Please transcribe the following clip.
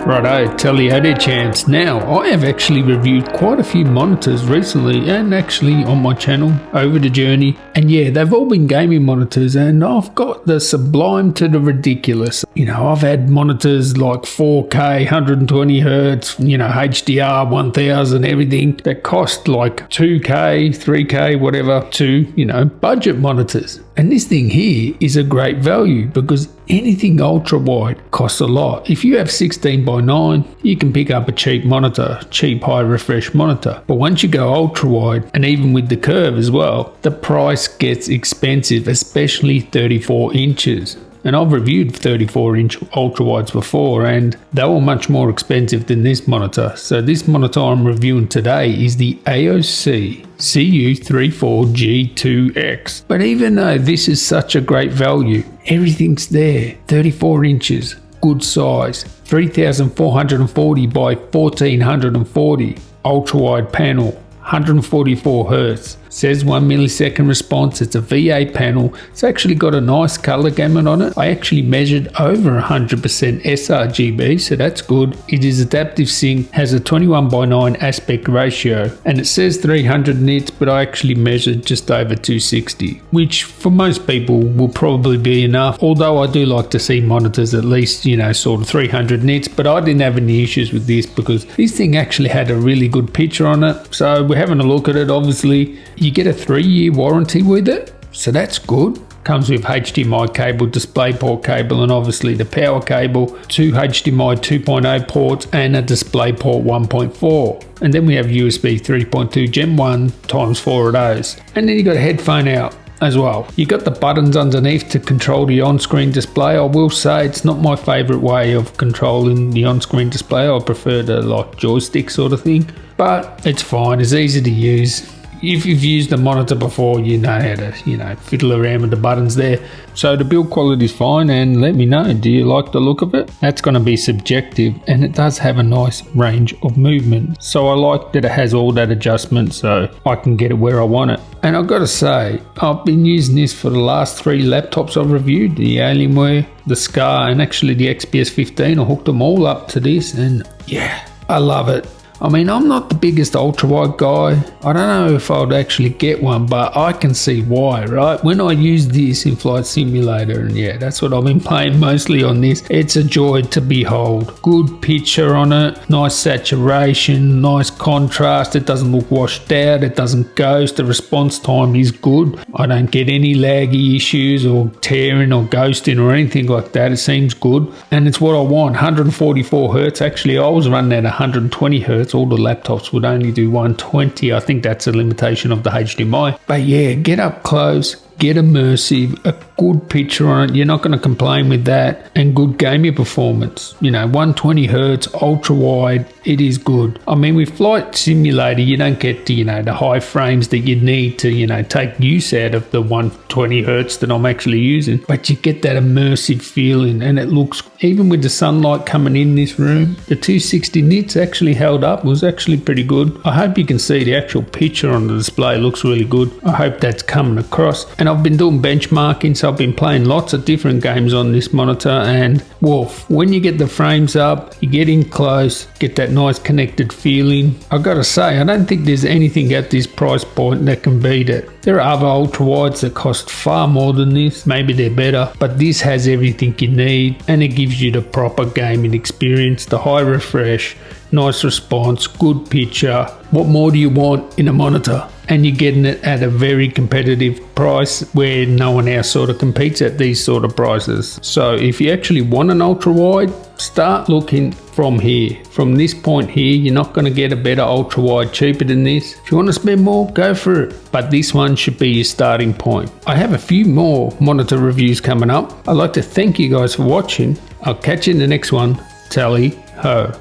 Righto, Telly champs. Now, I have actually reviewed quite a few monitors recently and actually on my channel over the journey. And yeah, they've all been gaming monitors and I've got the sublime to the ridiculous. You know, I've had monitors like 4K, 120 Hertz, you know, HDR, 1000, everything that cost like 2K, 3K, whatever, to, you know, budget monitors. And this thing here is a great value because anything ultra wide costs a lot. If you have 16:9, you can pick up a cheap monitor, cheap high refresh monitor. But once you go ultra wide, and even with the curve as well, the price gets expensive, especially 34 inches. And I've reviewed 34-inch ultra wides before and they were much more expensive than this monitor. So this monitor I'm reviewing today is the AOC CU34G2X. But even though this is such a great value, everything's there. 34 inches, good size, 3440 by 1440, ultra wide panel, 144 Hertz. Says 1 millisecond response. It's a VA panel. It's actually got a nice color gamut on it. I actually measured over 100% sRGB, so that's good. It is adaptive sync, has a 21:9 aspect ratio, and it says 300 nits, but I actually measured just over 260, which for most people will probably be enough. Although I do like to see monitors at least, you know, sort of 300 nits, but I didn't have any issues with this because this thing actually had a really good picture on it. So we're having a look at it. Obviously, you get a 3-year warranty with it, so that's good. Comes with HDMI cable, DisplayPort cable, and obviously the power cable, 2 HDMI 2.0 ports, and a DisplayPort 1.4. And then we have USB 3.2 Gen 1 times 4 of those. And then you got a headphone out as well. You got the buttons underneath to control the on-screen display. I will say it's not my favorite way of controlling the on-screen display. I prefer the like joystick sort of thing, but it's fine. It's easy to use. If you've used a monitor before, you know how to, you know, fiddle around with the buttons there. So the build quality is fine, and let me know, do you like the look of it? That's going to be subjective, and it does have a nice range of movement. So I like that it has all that adjustment so I can get it where I want it. And I've got to say, I've been using this for the last 3 laptops I've reviewed, the Alienware, the Scar, and actually the XPS 15. I hooked them all up to this, and yeah, I love it. I mean, I'm not the biggest ultra wide guy. I don't know if I'd actually get one, but I can see why, right? When I use this in Flight Simulator, and yeah, that's what I've been playing mostly on this, it's a joy to behold. Good picture on it, nice saturation, nice contrast. It doesn't look washed out, it doesn't ghost. The response time is good. I don't get any laggy issues or tearing or ghosting or anything like that. It seems good, and it's what I want. 144 Hertz. Actually, I was running at 120 Hertz. All the laptops would only do 120. I think that's a limitation of the HDMI. But yeah, get up close, get immersive, a good picture on it. You're not going to complain with that. And good gaming performance. You know, 120 Hertz, ultra wide, it is good. I mean, with Flight Simulator, you don't get to, you know, the high frames that you need to, you know, take use out of the 120 Hertz that I'm actually using. But you get that immersive feeling, and it looks, even with the sunlight coming in this room, the 260 nits actually held up. It was actually pretty good. I hope you can see the actual picture on the display looks really good. I hope that's coming across. And I've been doing benchmarking, so I've been playing lots of different games on this monitor, and woof, when you get the frames up, you get in close, get that nice connected feeling. I gotta say, I don't think there's anything at this price point that can beat it. There are other ultra wides that cost far more than this. Maybe they're better, but this has everything you need, and it gives you the proper gaming experience, the high refresh, nice response, good picture. What more do you want in a monitor? And you're getting it at a very competitive price where no one else sort of competes at these sort of prices. So if you actually want an ultra wide, start looking from here. From this point here, you're not going to get a better ultra wide cheaper than this. If you want to spend more, go for it. But this one should be your starting point. I have a few more monitor reviews coming up. I'd like to thank you guys for watching. I'll catch you in the next one. Tally ho.